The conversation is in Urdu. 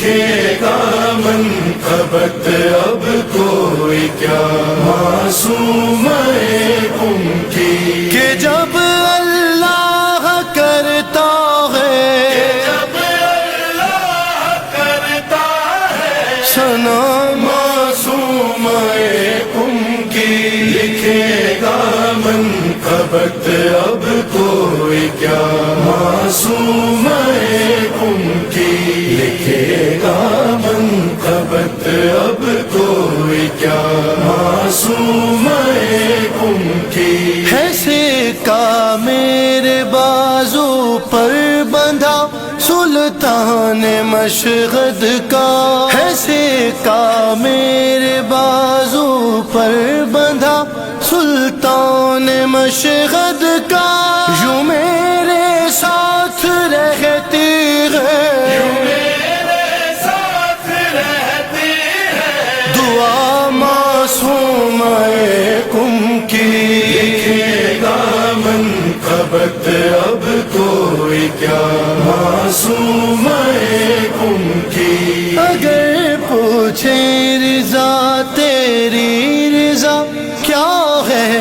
لکھے گا منقبت اب کوئی کیا معصوم ان کی، کہ جب اللہ کرتا ہے، جب اللہ کرتا ہے سنا معصوم ان کی، لکھے گا منقبت اب کوئی کیا معصوم ان کی، لکھے گا منقبت اب کوئی کیا معصوم ان کی، ہے سکہ میرے بازو پر بندھا سلطان مشہد کا، ہے سکہ میرے بازو پر بندھا سلطان مشہد کا، یوں میرے ساتھ رہتی ہے، دعا معصوم کم کی، لکھے گا منقبت اب کوئی کیا معصوم ان کی، اگر پوچھے رضا